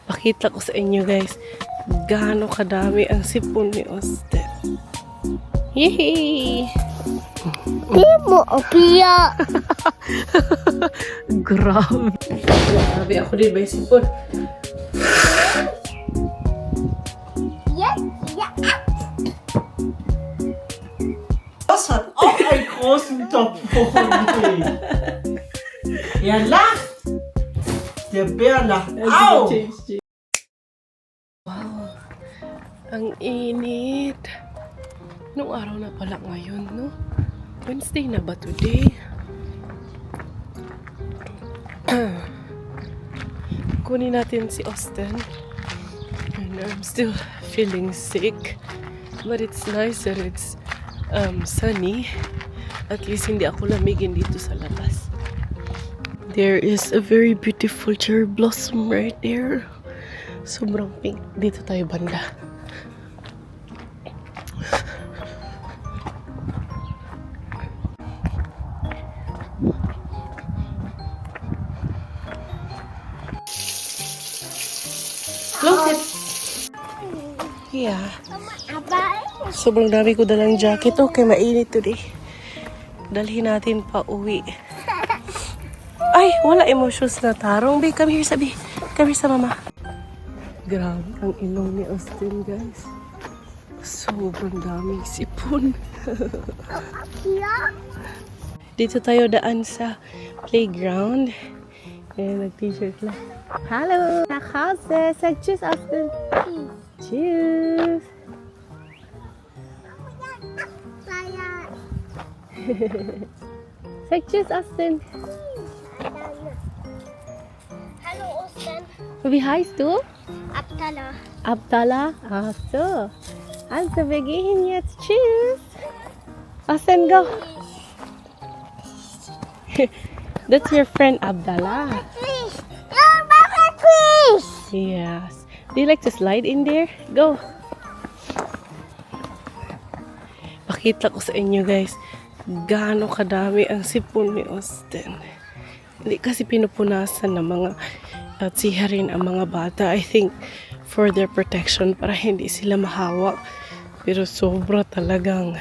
Pakita ko sa inyo guys, gaano kadami ang sipon ni Austin. Yehey! Di mo, Opia. Grabe. Grabe ako din may sipon. Yes, yeah. Was hat auch einen großen Topf gefunden. Er lacht. Der Bär lacht. Au! Wow. Ang init. Nung araw na pala ngayon, no? Wednesday na ba today? Kunin natin si Austin. And I'm still feeling sick. But it's nice that it's sunny. At least hindi ako lamigin dito sa labas. There is a very beautiful cherry blossom right there. Sobrang pink. Dito tayo banda. Look it. Yeah. Abay. Sobrang dami ko dalang jacket. Okay, mainit today. Dalhin natin pa uwi. Ay, wala emotions na tarong. Babe, come here, sabi. Come here sa mama. Grabe ang ilong ni Austin, guys. Sobrang daming sipon. Opia. Dito tayo daan sa playground. And nag-t-shirt lang. Hello! Nakase! Say cheers, Austin! Cheers! Saya. Say cheers, Austin! Hallo, Osten. Wie heißt du? Abdallah. Abdallah? Ach so. Also, wir gehen jetzt. Tschüss. Austin, go. That's your friend Abdallah. Please. Your mama, please. Yes. Do you like to slide in there? Go. Pakita ko sa inyo guys, gaano kadami ang sipon ni Austin. Hindi kasi pinupunasan ng mga tsiharin ang mga bata. I think for their protection para hindi sila mahawak. Pero sobra talagang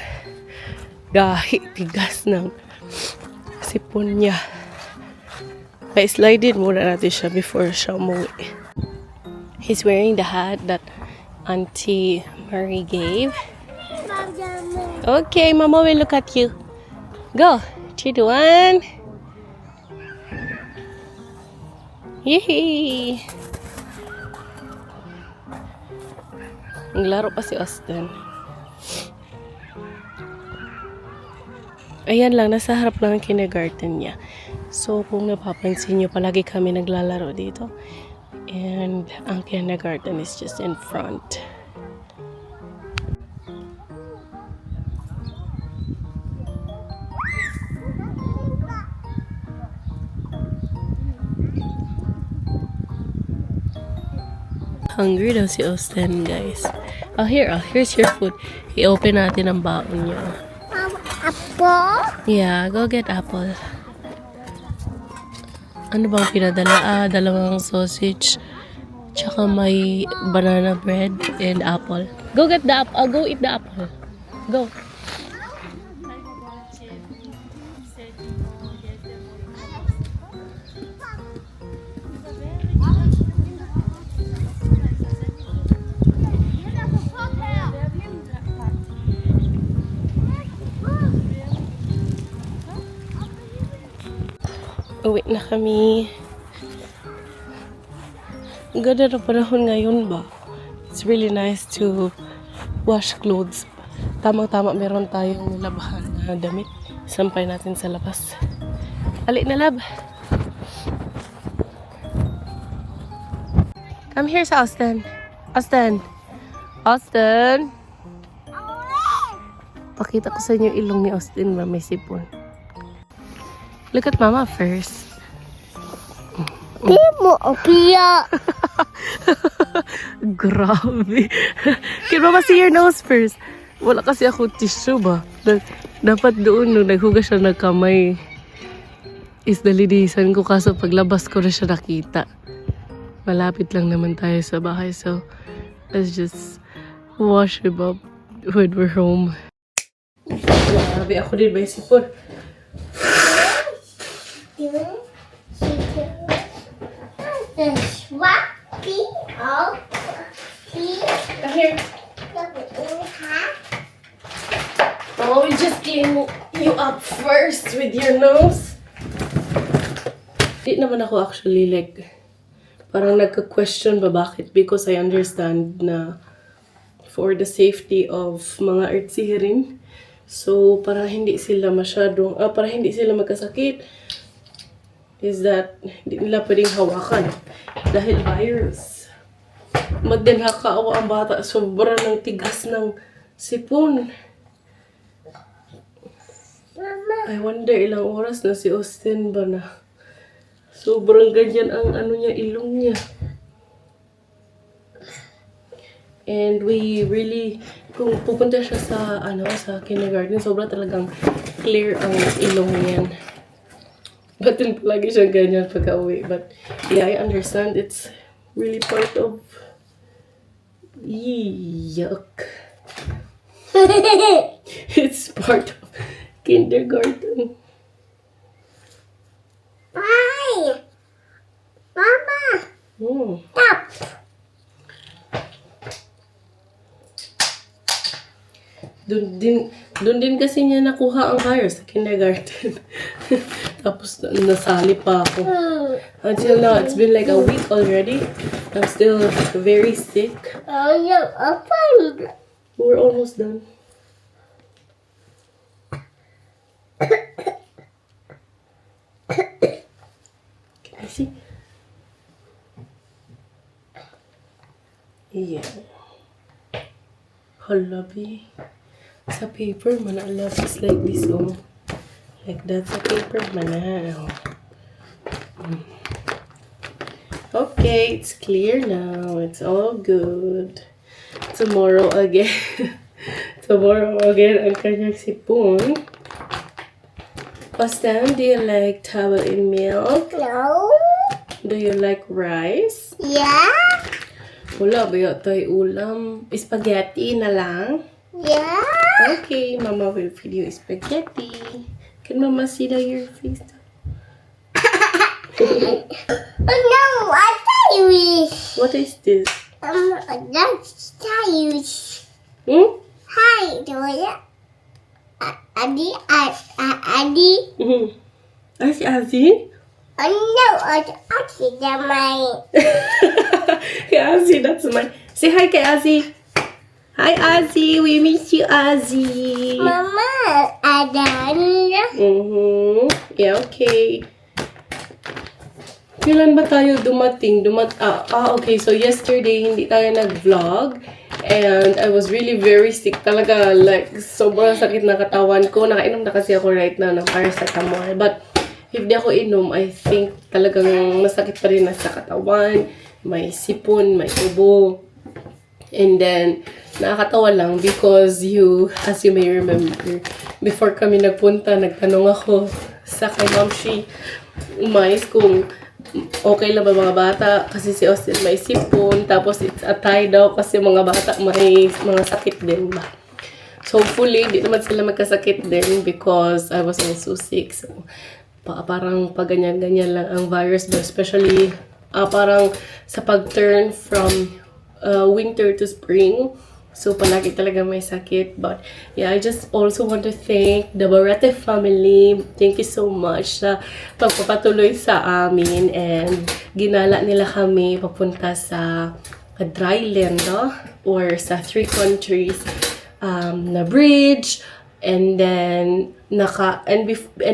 gahi, tigas ng sipon niya. Pa-slide muna natin siya before siya umuwi. He's wearing the hat that Auntie Marie gave. Okay, Mama will look at you. Go. 3, 2, 1. Yehey! Naglaro pa si Austin. Ayan lang, nasa harap lang ang kindergarten niya. So, kung napapansin nyo, palagi kami naglalaro dito. And ang kindergarten is just in front. Hungry daw si Austin, guys. Oh, here's your food. I-open natin ang baon niya. Apple? Yeah, go get apple. Ano bang pinadala? Dalawang sausage. Tsaka may banana bread and apple. Go get the apple. Go eat the apple. Go. Uwi na kami. Ang ganda na panahon ngayon ba? It's really nice to wash clothes. Tamang-tama meron tayong labahan na damit. Sampay natin sa labas. Ali na lab. Come here sa Austin. Austin. Austin. Pakita ko sa inyo ilong ni Austin ba may sipon. Look at Mama first. Di mo, Opia. Grabe. Can Mama see your nose first? Wala kasi ako tissue ba? Dapat doon nung naghugas siya ng kamay is nalinisan ko kaso paglabas ko na siya nakita. Malapit lang naman tayo sa bahay. So, let's just wash him up when we're home. Grabe, ako din may sipon. Swappy. Oh. Come here. Oh, we just clean you up first with your nose. Di naman ako actually like, parang nagka-question ba bakit? Because I understand na for the safety of mga artsihirin. So, para hindi sila masyadong, para hindi sila magkasakit, is that hindi nila pwedeng hawakan dahil virus. Magdanhakaawa ang bata, sobrang ng tigas ng sipon. I wonder ilang oras na si Austin ba na sobrang ganyan ang ano niya, ilong niya. And we really, kung pupunta siya sa sa kindergarten, sobrang talagang clear ang ilong niyan. But din palagi siya ganyan pagka-uwi. But yeah, I understand it's really part of yuck. It's part of kindergarten. Hi. Mama. Stop. Doon din kasi niya nakuha ang virus sa kindergarten. Tapos nasali pa ako. Until now, it's been like a week already. I'm still very sick. Oh, yeah. Open. We're almost done. Can I see? Yeah. Halabi. Sa paper, manalab is like this, oh. Like that sa paper, manal. Okay, it's clear now. It's all good. Tomorrow again. Tomorrow again ang kanyang sipon. Austin, do you like towel and milk? No. Do you like rice? Yeah. Wala ba tayo ulam? Spaghetti na lang? Yeah. Okay, Mama will feed you spaghetti. Can Mama see your face? Oh no, I wish. What is this? That's Cyrus. Hmm? Hi, Doya. Adi, Adi. Ay, si Azzy? Oh no, Adi, my. Kay Azzy, that's mine. Say hi kay Azzy. Hi, Azzy. We miss you, Azzy. Mama, Adan. Yeah, okay. Kailan ba tayo dumating? Okay. So, yesterday, hindi tayo nag-vlog. And I was really very sick talaga. Like, sobrang sakit na katawan ko. Nakainom na kasi ako right now ng paracetamol. But, if di ako inom, I think talagang masakit pa rin na sa katawan. May sipon, may ubo. And then, nakakatawa lang because as you may remember, before kami nagpunta, nagtanong ako sa kay Ma'am Shi Mais kung okay lang ba mga bata kasi si Austin may sipon, tapos it's a tie daw kasi mga bata may mga sakit din ba. So hopefully, di naman sila magkasakit din because I was also sick. So parang pag ganyan-ganyan lang ang virus, but especially parang sa pag-turn from winter to spring. So, palagi talaga may sakit. But, yeah, I just also want to thank the Barrete family. Thank you so much sa pagpapatuloy sa amin. And, ginala nila kami papunta sa dry land, no? Or sa 3 countries na bridge. And then, and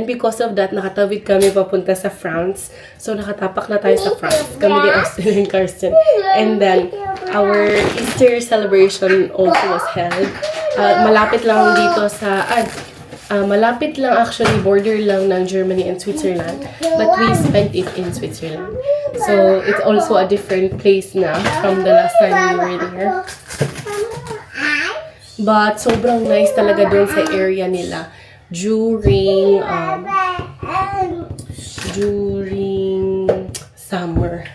because of that, nakatawid kami papunta sa France. So, nakatapak na tayo sa France. Kami ni Austin and Karsten. And then, our Easter celebration also was held. Malapit lang dito sa, malapit lang actually, border lang ng Germany and Switzerland. But we spent it in Switzerland. So, it's also a different place na from the last time we were there. But, sobrang nice talaga doon sa area nila. During summer.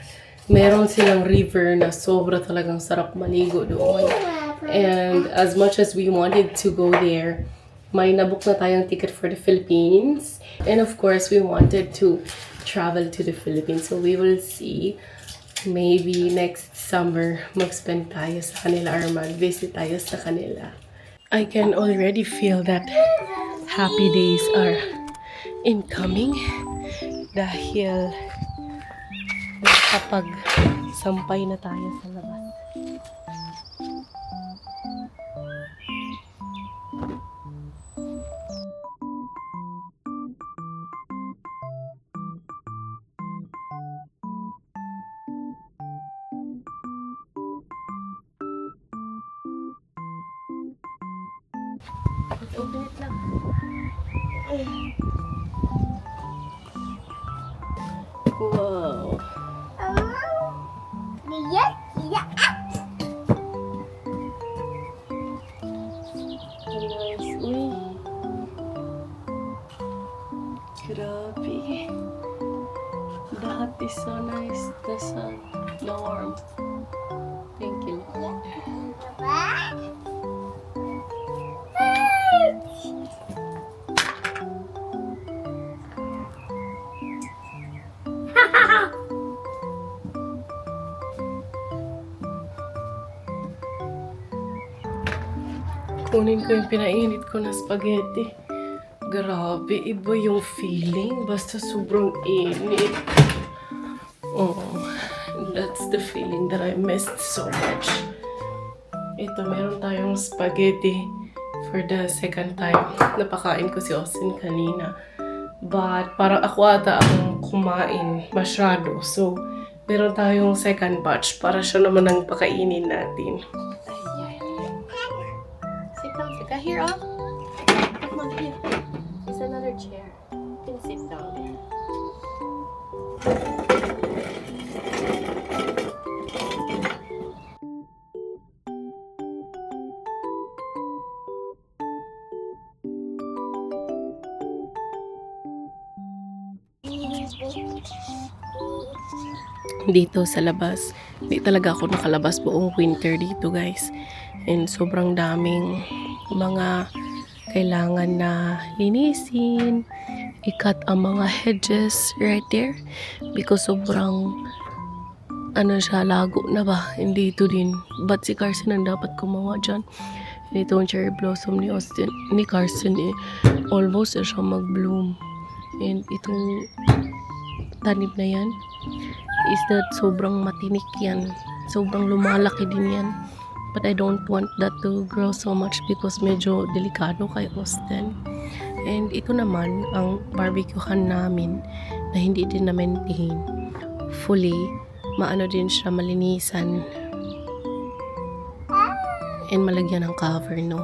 meron silang river na sobra talagang sarap maligo doon. And as much as we wanted to go there, may nabook na tayong ticket for the Philippines. And of course, we wanted to travel to the Philippines. So we will see. Maybe next summer, mag-spend tayo sa kanila or mag-visit tayo sa kanila. I can already feel that happy days are incoming dahil kapag sampay na tayo sa labas. Open it lang. Wow. Lihat, lihat. Nice. Uy. Grabe. Lahat is so nice. The sun, the warmth. Thank you, Lord. Kunin ko yung pinainit ko na spaghetti. Grabe, iba yung feeling. Basta sobrang init. Oh, that's the feeling that I missed so much. Ito, meron tayong spaghetti for the second time. Napakain ko si Austin kanina. But parang ako ata ang kumain masyado. So, meron tayong second batch para siya naman ang pakainin natin. Sit down, Sika. Here, oh. Come on, here. There's another chair. You can sit down there. Dito sa labas, hindi talaga ako nakalabas buong winter dito, guys. And sobrang daming mga kailangan na linisin, ikat ang mga hedges right there because sobrang siya, lago na ba? Hindi ito din. But si Carson ang dapat gumawa dyan. And itong cherry blossom ni Austin, ni Carson almost siya mag-bloom. And itong tanim na yan is that sobrang matinik yan. Sobrang lumalaki din yan. But I don't want that to grow so much because medyo delikado kay Austin. And ito naman ang barbecuehan namin na hindi din na-maintain fully. Maano din siya malinisan and malagyan ng cover, no?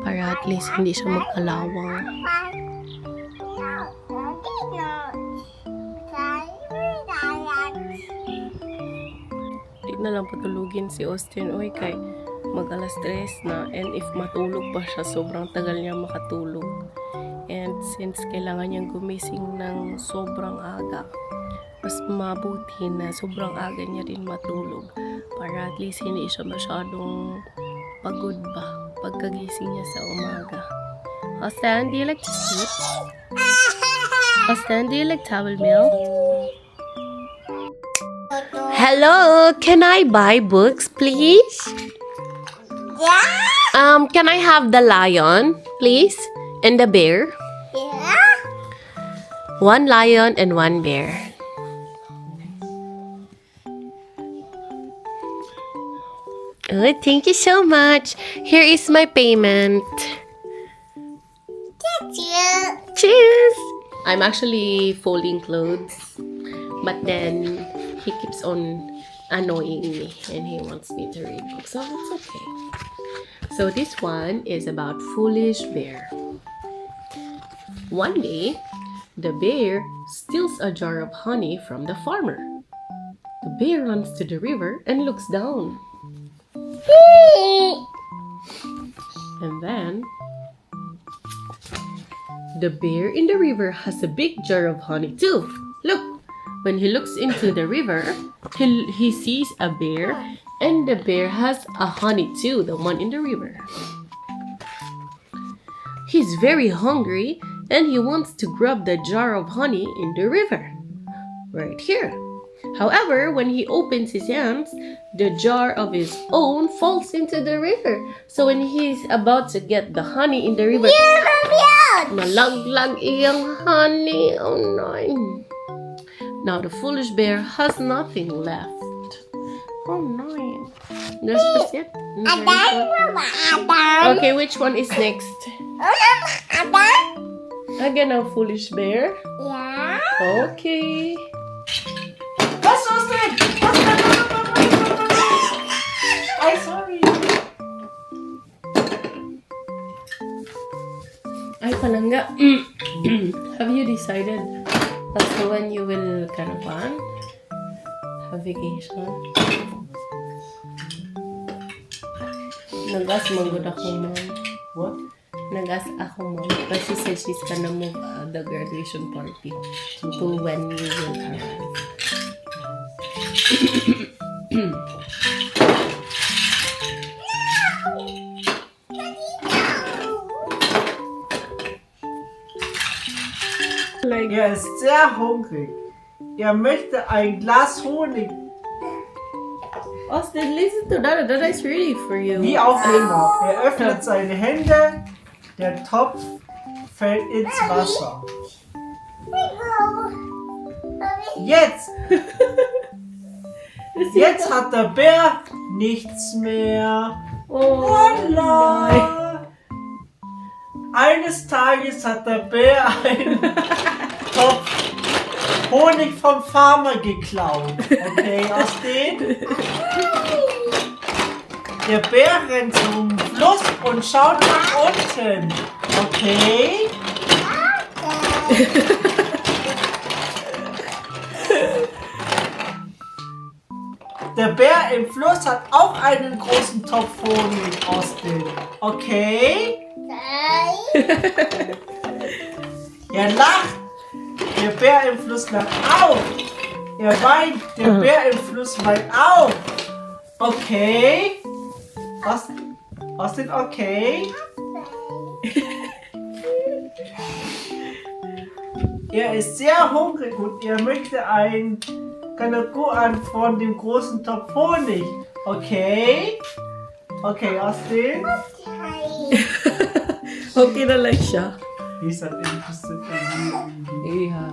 Para at least hindi siya magkalawang. Na lang patulugin si Austin. Oy, kay mag-alas 3 na. And if matulog pa siya, sobrang tagal niya makatulog. And since kailangan niyang gumising ng sobrang aga, mas mabuti na sobrang aga niya din matulog. Para at least hindi siya masyadong pagod ba pagkagising niya sa umaga. Austin, do you like to sleep? Austin, do you like towel milk? Hello, can I buy books, please? Yeah. Can I have the lion, please? And the bear? Yeah. One lion and one bear. Oh, thank you so much. Here is my payment. Cheers. Cheers! I'm actually folding clothes, but then he keeps on annoying me and he wants me to read books, so it's okay. So this one is about Foolish Bear. One day, the bear steals a jar of honey from the farmer. The bear runs to the river and looks down. And then, the bear in the river has a big jar of honey too. Look! When he looks into the river, he sees a bear, and the bear has a honey too, the one in the river. He's very hungry, and he wants to grab the jar of honey in the river. Right here. However, when he opens his hands, the jar of his own falls into the river. So when he's about to get the honey in the river, malaglag iyang honey. Oh no. Now the foolish bear has nothing left. Oh no. That's just it. Okay, which one is next? Again, a foolish bear. Yeah. Okay. Was ist denn? I'm sorry. Ay, palangga. Have you decided as to when you will kind of have vacation? Nag-ask manggod ako, mom. What? Nag-ask ako, mom. But she said she's gonna move the graduation party to when you will arrive. Like, Er ist sehr hungrig. Er möchte ein Glas Honig. Austin, listen to Dada. Dada is ready for you. Wie auch immer. Er öffnet seine Hände. Der Topf fällt ins Wasser. Jetzt! Jetzt hat der Bär nichts mehr. Oh, Voila! Eines Tages hat der Bär einen Topf Honig vom Farmer geklaut. Okay, aus dem? Der Bär rennt zum Fluss und schaut nach unten. Okay? Der Bär im Fluss hat auch einen großen Topf Honig, Austin. Okay? Er lacht. Der Bär im Fluss lacht auch. Er weint. Der Bär im Fluss weint auch. Okay? Austin, okay? Er ist sehr hungrig und er möchte ein Kanakuan von dem großen Topf Honig. Okay? Okay, Austin? okay na lang siya. He's not interested in you. Yeah.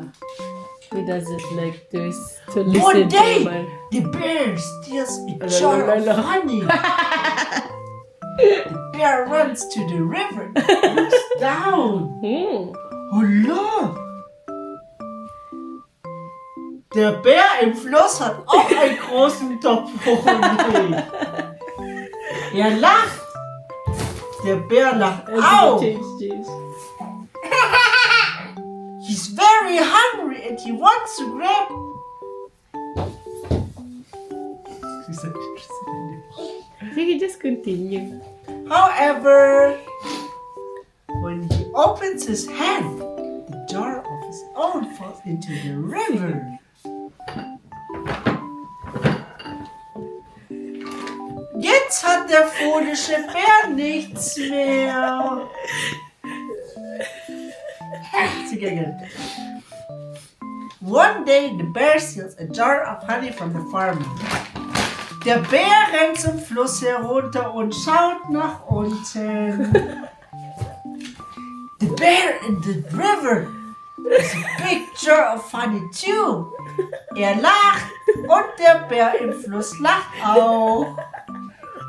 He doesn't like to One listen day, to my... the bear steals a jar of honey. The bear runs to the river and looks down. Oh, look! Der Bär im Fluss hat auch einen großen Topf Honig. Er lacht. Der Bär lacht auch. He's very hungry and he wants to grab. He's not interested in it. Sige, just continue. However, when he opens his hand, the jar of his own falls into the river. Jetzt hat der fohlische Bär nichts mehr. Again. One day, the bear steals a jar of honey from the farmer. Der Bär rennt zum Fluss herunter und schaut nach unten. The bear in the river is a big jar of honey too. Er lacht und der Bär im Fluss lacht auch.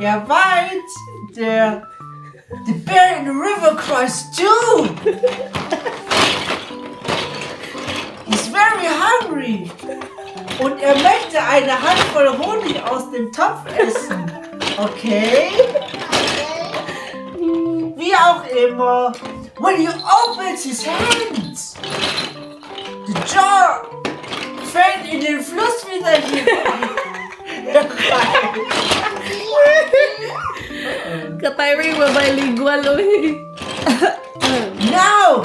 Er weint. The bear in the river cries too. He's very hungry. Und er möchte eine Handvoll Honig aus dem Topf essen. Okay? Wie auch immer. When he opens his hands, the jar fällt in den Fluss wieder hinein. Katiring mabilingual, oy. Now,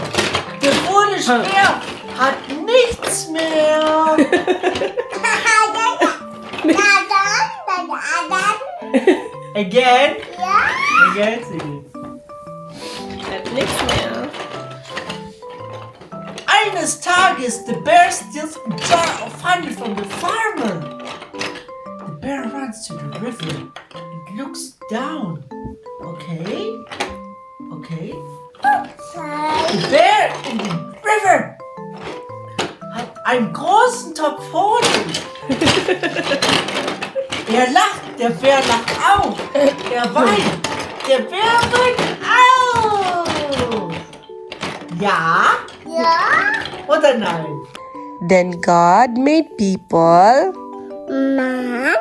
der fohlische Bär hat nichts mehr. Again? Yeah. Again? Sige. At next now. Eines Tages, the bear steals a jar of honey from the farmer. The bear runs to the river and looks down. Okay? Okay? The bear in the river hat einen großen Topf Honig. Er lacht, der Bär lacht auch. Er weint, der Bär weint auch. Ja Yeah. oder nein? Then God made people. Mà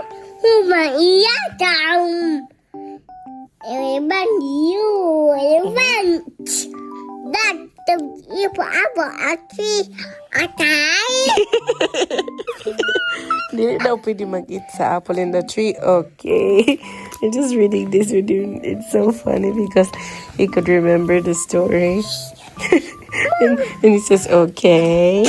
mà iya chồng em ban yêu em ban đặt từng yêu bỏ chi ở trái Dili daw pwede mag-eat sa apple in the tree. Okay. I'm just reading this with you. It's so funny because he could remember the story. and he says, okay.